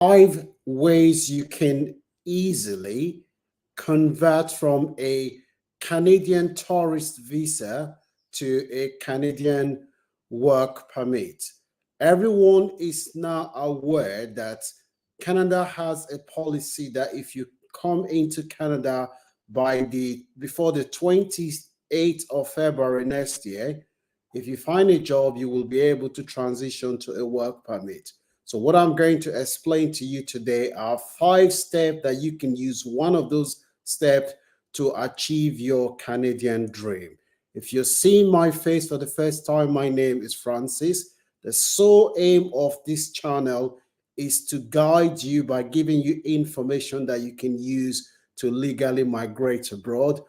5 ways you can easily convert from a Canadian tourist visa to a Canadian work permit. Everyone is now aware that Canada has a policy that if you come into Canada before the 28th of February next year, if you find a job, you will be able to transition to a work permit. So what I'm going to explain to you today are 5 steps that you can use one of those steps to achieve your Canadian dream. If you're seeing my face for the first time, my name is Francis. The sole aim of this channel is to guide you by giving you information that you can use to legally migrate abroad.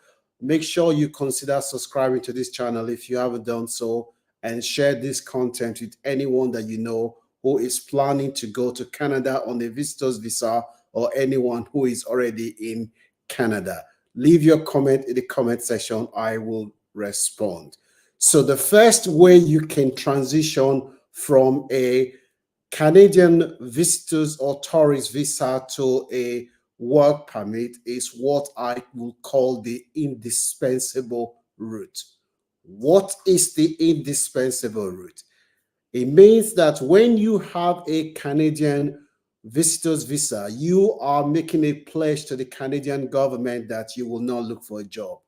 Make sure you consider subscribing to this channel if you haven't done so, and share this content with anyone that you know who is planning to go to Canada on a visitor's visa, or anyone who is already in Canada. Leave your comment in the comment section. I will respond. So the first way you can transition from a Canadian visitors or tourist visa to a work permit is what I will call the indispensable route. What is the indispensable route? It means that when you have a Canadian visitor's visa, you are making a pledge to the Canadian government that you will not look for a job.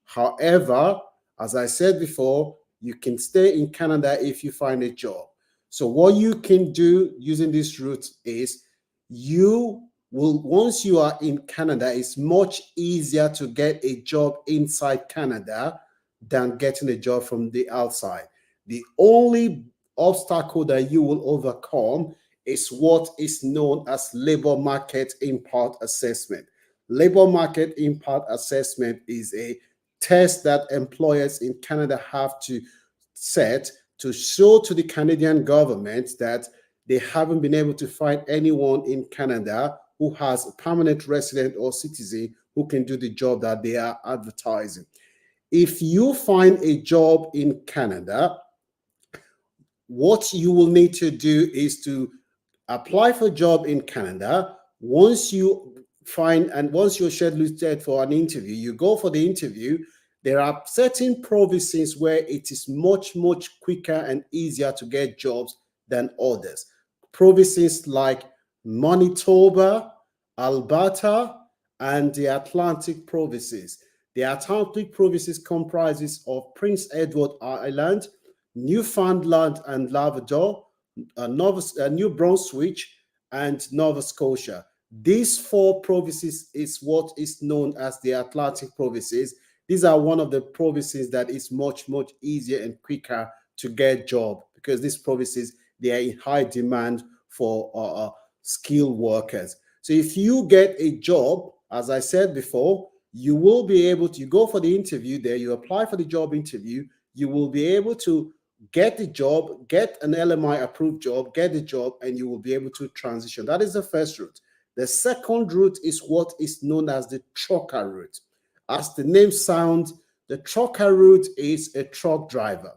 However, as I said before, you can stay in Canada if you find a job. So what you can do using this route is you will, once you are in Canada, it's much easier to get a job inside Canada than getting a job from the outside. The only obstacle that you will overcome is what is known as labor market impact assessment. Labor market impact assessment is a test that employers in Canada have to set to show to the Canadian government that they haven't been able to find anyone in Canada who has a permanent resident or citizen who can do the job that they are advertising. If you find a job in Canada, what you will need to do is to apply for a job in Canada. Once you find, and once you're scheduled for an interview, you go for the interview. There are certain provinces where it is much, much quicker and easier to get jobs than others. Provinces like Manitoba, Alberta, and the Atlantic provinces. The Atlantic provinces comprises of Prince Edward Island, Newfoundland and Labrador, New Brunswick, and Nova Scotia. These 4 provinces is what is known as the Atlantic provinces. These are one of the provinces that is much, much easier and quicker to get job, because these provinces, they are in high demand for skilled workers. So if you get a job, as I said before, you will be able to, you go for the interview there, you apply for the job interview, you will be able to get the job, get an LMI approved job, get the job, and you will be able to transition. That is the first route. The second route is what is known as the trucker route. As the name sounds, the trucker route is a truck driver.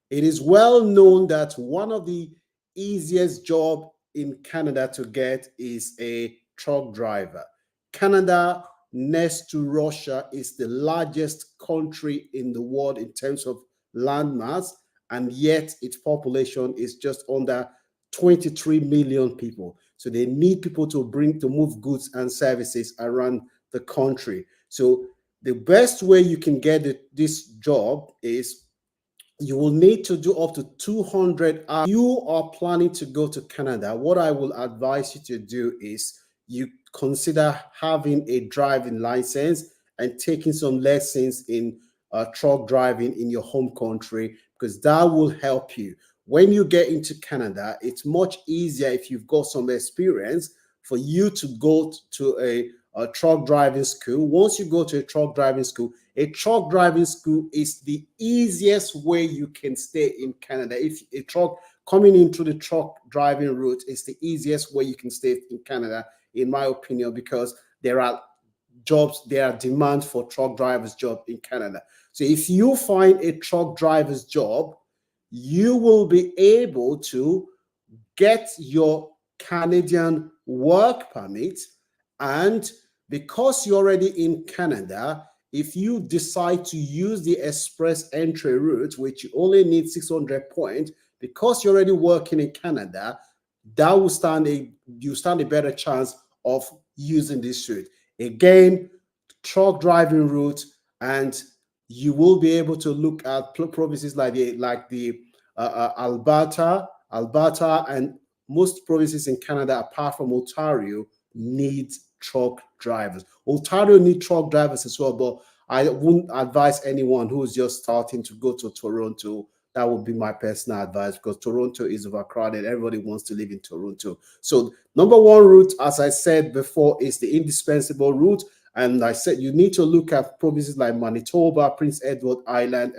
It is well known that one of the easiest job in Canada to get is a truck driver. Canada, next to Russia, is the largest country in the world in terms of landmass, and yet its population is just under 23 million people. So they need people to move goods and services around the country. So the best way you can get this job is you will need to do up to 200 hours. If you are planning to go to Canada, what I will advise you to do is you consider having a driving license and taking some lessons in truck driving in your home country, because that will help you. When you get into Canada, it's much easier if you've got some experience for you to go to a truck driving school. Once you go to a truck driving school is the easiest way you can stay in Canada. If a truck coming into the truck driving route is the easiest way you can stay in Canada, in my opinion, because there are jobs, there are demand for truck drivers job in Canada. So if you find a truck driver's job, you will be able to get your Canadian work permit, and because you're already in Canada, if you decide to use the express entry route, which you only need 600 points, because you're already working in Canada, that will stand a better chance of using this route. Again, truck driving route, and you will be able to look at provinces like the Alberta, and most provinces in Canada, apart from Ontario, need truck drivers. Ontario need truck drivers as well, but I wouldn't advise anyone who's just starting to go to Toronto. That would be my personal advice, because Toronto is overcrowded. Everybody wants to live in Toronto. So number one route, as I said before, is the indispensable route. And I said you need to look at provinces like Manitoba, Prince Edward Island,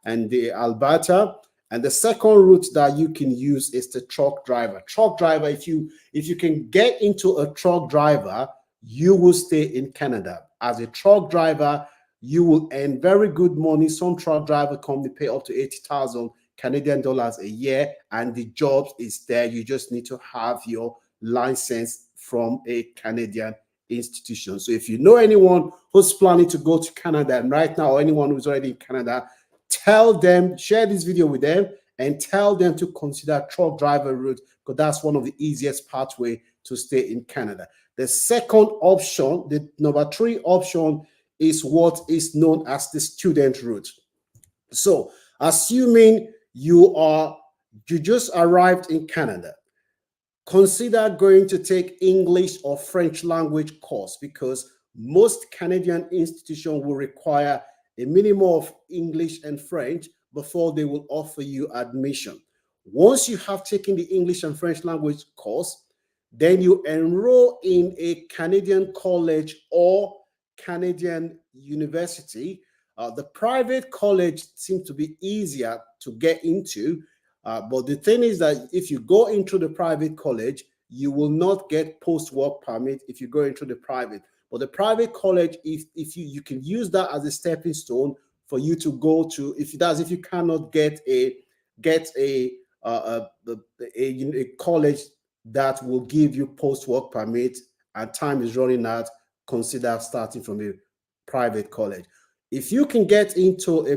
and the Alberta. And the second route that you can use is the truck driver. Truck driver, if you can get into a truck driver, you will stay in Canada. As a truck driver, you will earn very good money. Some truck driver company pay up to 80,000 Canadian dollars a year, and the job is there. You just need to have your license from a Canadian institution. So if you know anyone who's planning to go to Canada and right now, or anyone who's already in Canada, tell them, share this video with them and tell them to consider truck driver route, because that's one of the easiest pathway to stay in Canada. The second option, the number three option, is what is known as the student route. So assuming you just arrived in Canada, consider going to take English or French language course, because most Canadian institutions will require a minimum of English and French before they will offer you admission. Once you have taken the English and French language course, then you enroll in a Canadian college or Canadian university. The private college seems to be easier to get into, but the thing is that if you go into the private college, you will not get post-work permit if you go into the private. But the private college, if you can use that as a stepping stone for you to go to, if you cannot get a college that will give you post-work permit and time is running out, consider starting from a private college. If you can get into a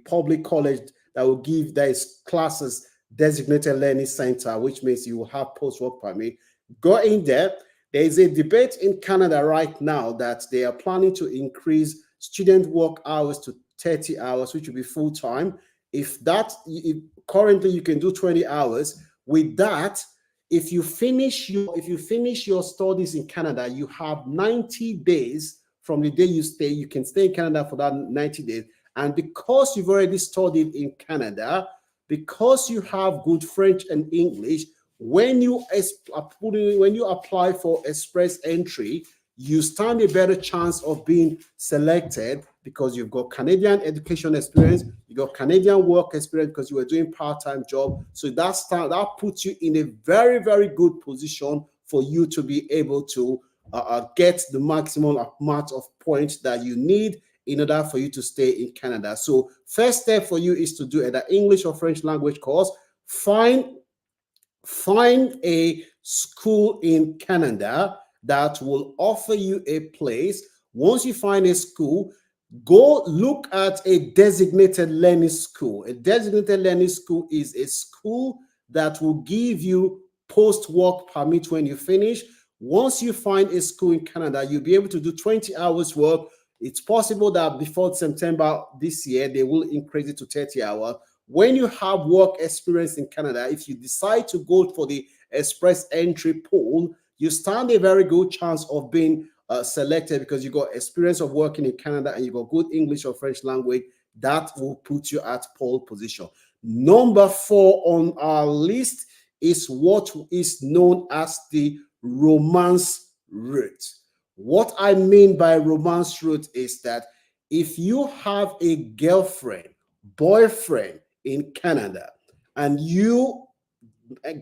public college that is classes designated learning center, which means you will have post-work permit, go in there. There is a debate in Canada right now that they are planning to increase student work hours to 30 hours, which will be full-time. Currently you can do 20 hours. With that, if you finish your studies in Canada, you have 90 days from the day you stay. You can stay in Canada for that 90 days. And because you've already studied in Canada, because you have good French and English, when you apply for express entry, you stand a better chance of being selected because you've got Canadian education experience, you got Canadian work experience because you were doing part-time job. So that puts you in a very, very good position for you to be able to get the maximum amount of points that you need in order for you to stay in Canada. So first step for you is to do either English or French language course. Find a school in Canada that will offer you a place. Once you find a school, go look at a designated learning school. A designated learning school is a school that will give you post-work permit when you finish. Once you find a school in Canada, you'll be able to do 20 hours work. It's possible that before September this year, they will increase it to 30 hours. When you have work experience in Canada, if you decide to go for the express entry pool, you stand a very good chance of being selected because you got experience of working in Canada and you got good English or French language. That will put you at pole position. Number 4 on our list is what is known as the romance route. What I mean by romance route is that if you have a girlfriend, boyfriend in Canada, and you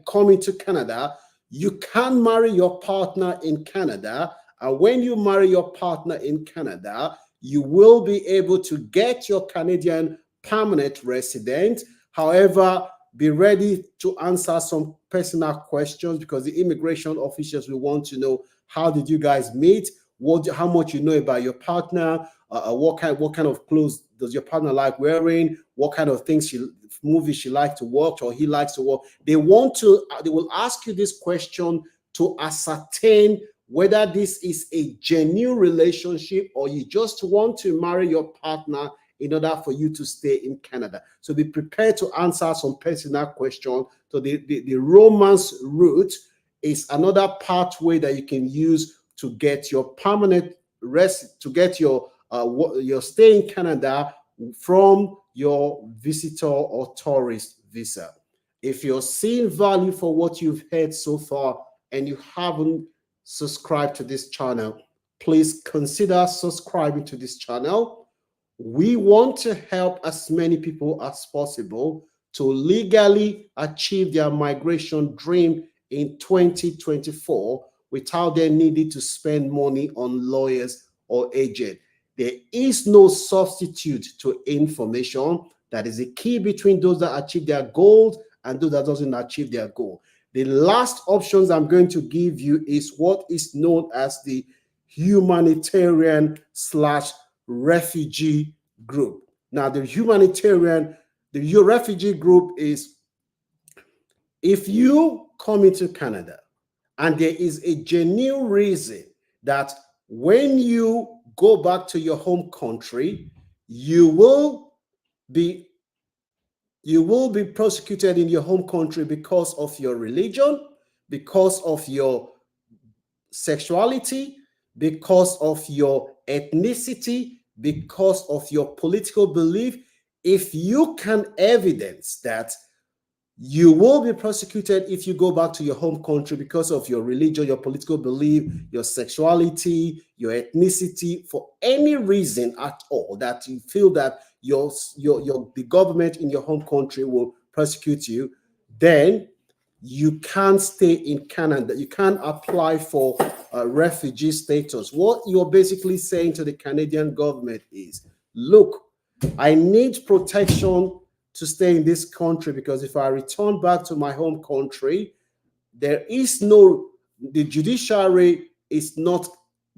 come into Canada, you can marry your partner in Canada. And when you marry your partner in Canada, you will be able to get your Canadian permanent resident. However, be ready to answer some personal questions, because the immigration officials will want to know, how did you guys meet? How much you know about your partner? What kind of clothes does your partner like wearing? What kind of movies she likes to watch or he likes to watch? They will ask you this question to ascertain whether this is a genuine relationship, or you just want to marry your partner in order for you to stay in Canada. So be prepared to answer some personal questions. So the romance route is another pathway that you can use to get your permanent to get your stay in Canada from your visitor or tourist visa. If you're seeing value for what you've heard so far and you haven't subscribed to this channel, please consider subscribing to this channel. We want to help as many people as possible to legally achieve their migration dream in 2024 without them needing to spend money on lawyers or agents. There is no substitute to information. That is the key between those that achieve their goals and those that doesn't achieve their goal. The last options I'm going to give you is what is known as the humanitarian / refugee group. Now, the refugee group is, if you come into Canada and there is a genuine reason that when you go back to your home country, you will be prosecuted in your home country because of your religion, because of your sexuality, because of your ethnicity, because of your political belief. If you can evidence that you will be prosecuted if you go back to your home country because of your religion, your political belief, your sexuality, your ethnicity, for any reason at all that you feel that the government in your home country will persecute you, then you can't stay in Canada. You can't apply for refugee status. What you're basically saying to the Canadian government is, look, I need protection to stay in this country, because if I return back to my home country, the judiciary is not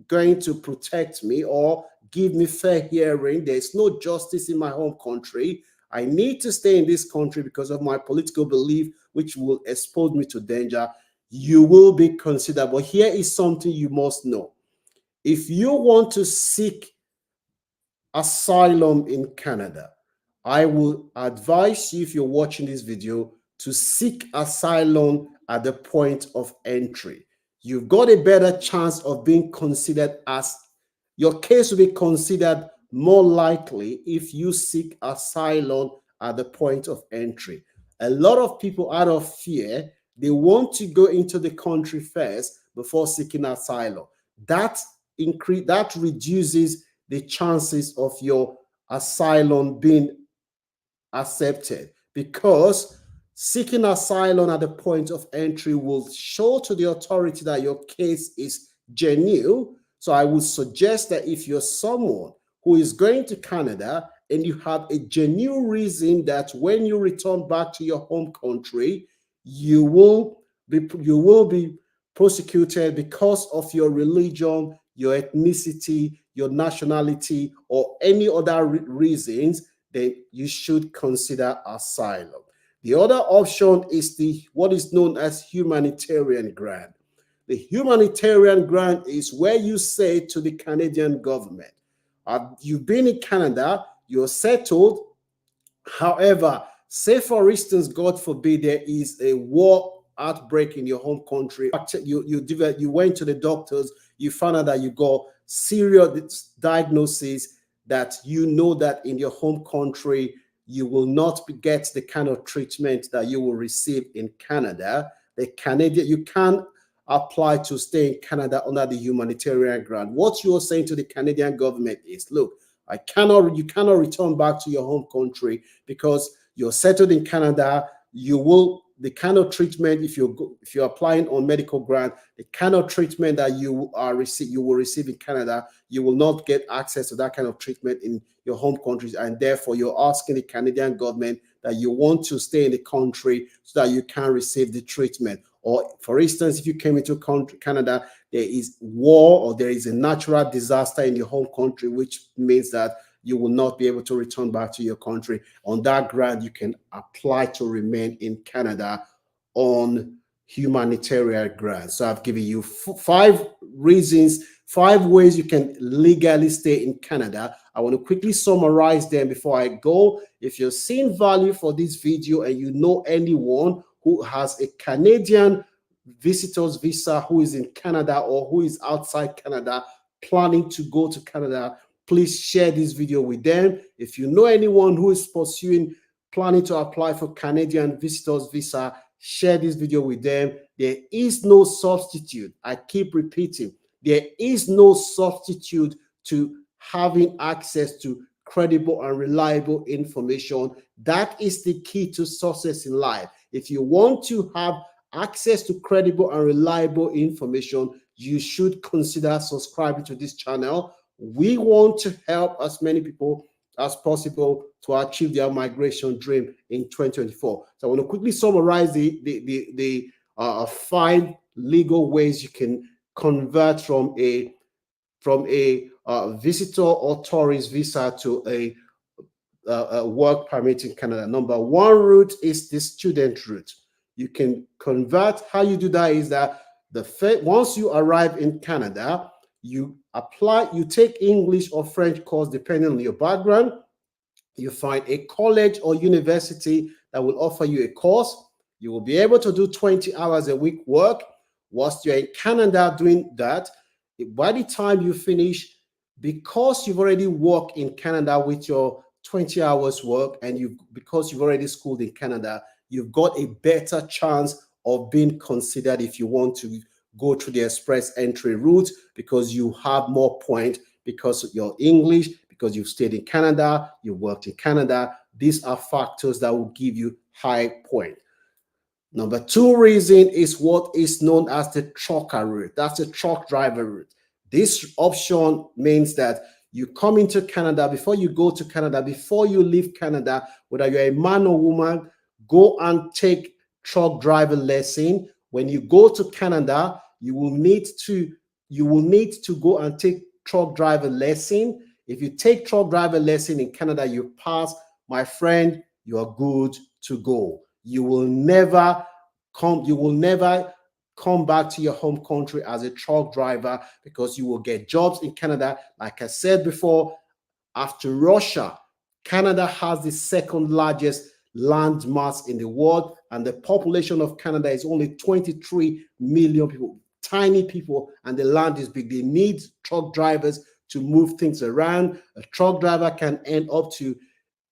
going to protect me or give me fair hearing. There's no justice in my home country. I need to stay in this country because of my political belief, which will expose me to danger. You will be considered. But here is something you must know. If you want to seek asylum in Canada, I will advise you, if you're watching this video, to seek asylum at the point of entry. You've got a better chance of being considered, as your case will be considered more likely if you seek asylum at the point of entry. A lot of people, out of fear, they want to go into the country first before seeking asylum. That reduces the chances of your asylum being accepted, because seeking asylum at the point of entry will show to the authority that your case is genuine. So I would suggest that if you're someone who is going to Canada and you have a genuine reason that when you return back to your home country, you will be prosecuted because of your religion, your ethnicity, your nationality, or any other reasons, then you should consider asylum. The other option is what is known as humanitarian grant. The humanitarian grant is where you say to the Canadian government, you've been in Canada, you're settled. However, say for instance, God forbid, there is a war outbreak in your home country. You went to the doctors, you found out that you got serious diagnosis, that you know that in your home country you will not get the kind of treatment that you will receive in Canada. You can't apply to stay in Canada under the humanitarian grant. What you're saying to the Canadian government is, look, you cannot return back to your home country because you're settled in Canada. The kind of treatment, if you're applying on medical grant, the kind of treatment that you will receive in Canada, you will not get access to that kind of treatment in your home countries, and therefore you're asking the Canadian government that you want to stay in the country so that you can receive the treatment. Or for instance, if you came into Canada, there is war or there is a natural disaster in your home country, which means that you will not be able to return back to your country. On that ground, you can apply to remain in Canada on humanitarian grounds. So I've given you 5 reasons, 5 ways you can legally stay in Canada. I want to quickly summarize them before I go. If you're seeing value for this video and you know anyone who has a Canadian visitor's visa who is in Canada or who is outside Canada planning to go to Canada, please share this video with them. If you know anyone who is planning to apply for Canadian visitor's visa, share this video with them. There is no substitute. I keep repeating, there is no substitute to having access to credible and reliable information. That is the key to success in life. If you want to have access to credible and reliable information, you should consider subscribing to this channel. We want to help as many people as possible to achieve their migration dream in 2024. So I want to quickly summarize the 5 legal ways you can convert from a visitor or tourist visa to a work permit in Canada. Number 1 route is the student route. You can convert. How you do that is that once you arrive in Canada, you take English or French course depending on your background. You find a college or university that will offer you a course. You will be able to do 20 hours a week work. Whilst you're in Canada doing that, by the time you finish, because you've already worked in Canada with your 20 hours work and because you've already schooled in Canada, you've got a better chance of being considered if you want to go through the express entry route, because you have more points because you're English, because you've stayed in Canada, you worked in Canada. These are factors that will give you high point. Number 2 reason is what is known as the trucker route. That's the truck driver route. This option means that you come into Canada, before you go to Canada, before you leave Canada, whether you're a man or woman, go and take truck driver lesson. When you go to Canada, you will need to go and take truck driver lesson. If you take truck driver lesson in Canada, you pass, my friend, you are good to go. You will never come back to your home country as a truck driver, because you will get jobs in Canada. Like I said before, after Russia, Canada has the 2nd largest land mass in the world, and the population of Canada is only 23 million people, tiny people, and the land is big. They need truck drivers to move things around. A truck driver can earn up to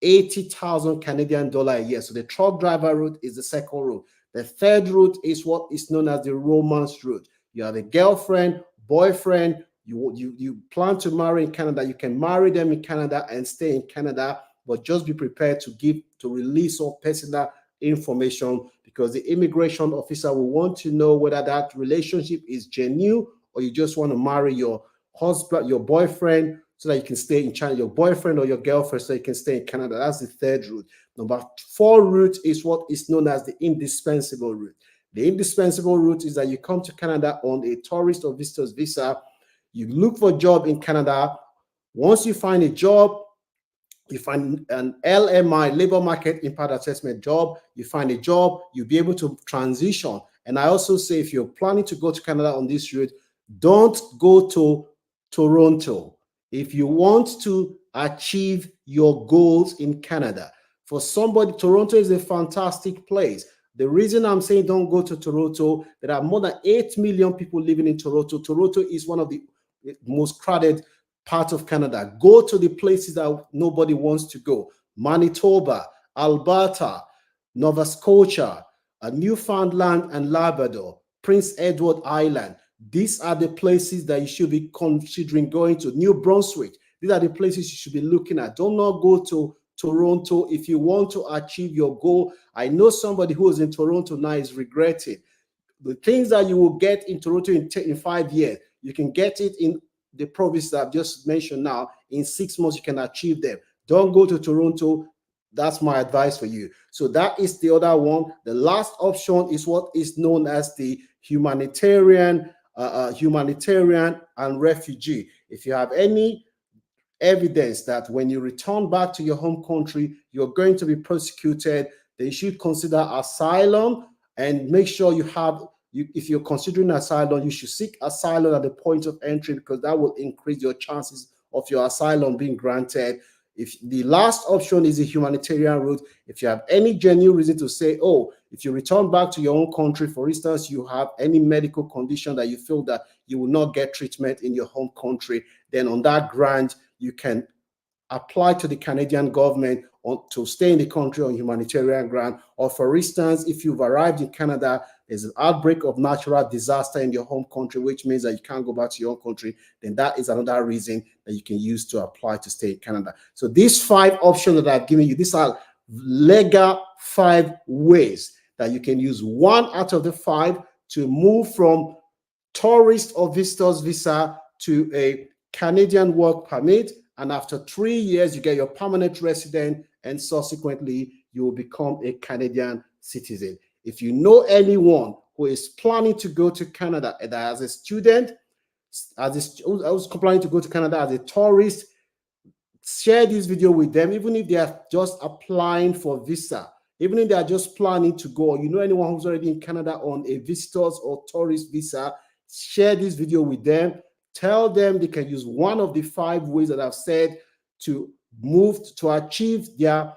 80,000 Canadian dollar a year. So the truck driver route is the 2nd route. The 3rd route is what is known as the romance route. You have a girlfriend, boyfriend, you plan to marry in Canada. You can marry them in Canada and stay in Canada, but just be prepared to release all personal information, because the immigration officer will want to know whether that relationship is genuine, or you just want to marry your husband, your boyfriend, so that you can stay in China, your boyfriend or your girlfriend, so you can stay in Canada. That's the 3rd route. Number 4 route is what is known as the indispensable route. The indispensable route is that you come to Canada on a tourist or visitor's visa. You look for a job in Canada. Once you find a job, you find an LMI, labor market impact assessment job, you find a job, you'll be able to transition. And I also say, if you're planning to go to Canada on this route, don't go to Toronto. If you want to achieve your goals in Canada, for somebody, Toronto is a fantastic place. The reason I'm saying don't go to Toronto, there are more than 8 million people living in Toronto. Toronto is one of the most crowded parts of Canada. Go to the places that nobody wants to go. Manitoba, Alberta, Nova Scotia, Newfoundland and Labrador, Prince Edward Island. These are the places that you should be considering going to. New Brunswick. These are the places you should be looking at. Do not go to Toronto if you want to achieve your goal. I know somebody who is in Toronto now is regretting. The things that you will get in Toronto in 5 years, you can get it in the province that I've just mentioned now. In 6 months, you can achieve them. Don't go to Toronto. That's my advice for you. So that is the other one. The last option is what is known as the humanitarian, humanitarian and refugee. If you have any evidence that when you return back to your home country, you're going to be persecuted, then you should consider asylum and make sure you have, if you're considering asylum, you should seek asylum at the point of entry because that will increase your chances of your asylum being granted. If the last option is a humanitarian route, if you have any genuine reason to say, oh, if you return back to your own country, for instance, you have any medical condition that you feel that you will not get treatment in your home country, then on that ground, you can apply to the Canadian government to stay in the country on humanitarian ground. Or for instance, if you've arrived in Canada, there's an outbreak of natural disaster in your home country, which means that you can't go back to your own country, then that is another reason that you can use to apply to stay in Canada. So these 5 options that I've given you, these are legal 5 ways that you can use one out of the 5 to move from tourist or visitor's visa to a Canadian work permit, and after 3 years, you get your permanent resident, and subsequently, you will become a Canadian citizen. If you know anyone who is planning to go to Canada, either as a student, who's planning to go to Canada as a tourist, share this video with them, even if they are just applying for visa, even if they are just planning to go, or you know anyone who's already in Canada on a visitor's or tourist visa, share this video with them. Tell them they can use one of the 5 ways that I've said to move to achieve their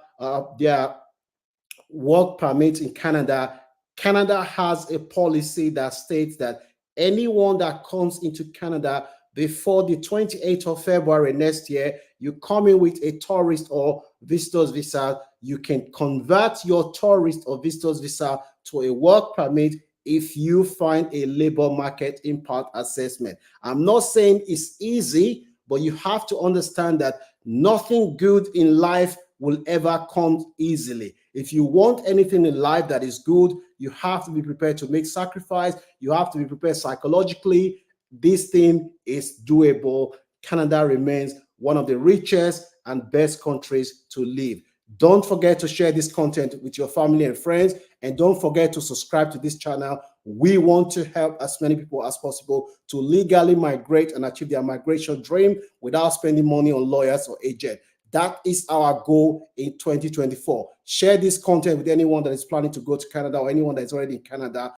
work permit in Canada. Canada has a policy that states that anyone that comes into Canada before the 28th of February next year, you come in with a tourist or visitor's visa, you can convert your tourist or visitor's visa to a work permit if you find a labor market impact assessment. I'm not saying it's easy, but you have to understand that nothing good in life will ever come easily. If you want anything in life that is good, you have to be prepared to make sacrifice. You have to be prepared psychologically. This thing is doable. Canada remains one of the richest and best countries to live. Don't forget to share this content with your family and friends, and don't forget to subscribe to this channel. We want to help as many people as possible to legally migrate and achieve their migration dream without spending money on lawyers or agents. That is our goal in 2024. Share this content with anyone that is planning to go to Canada or anyone that is already in Canada.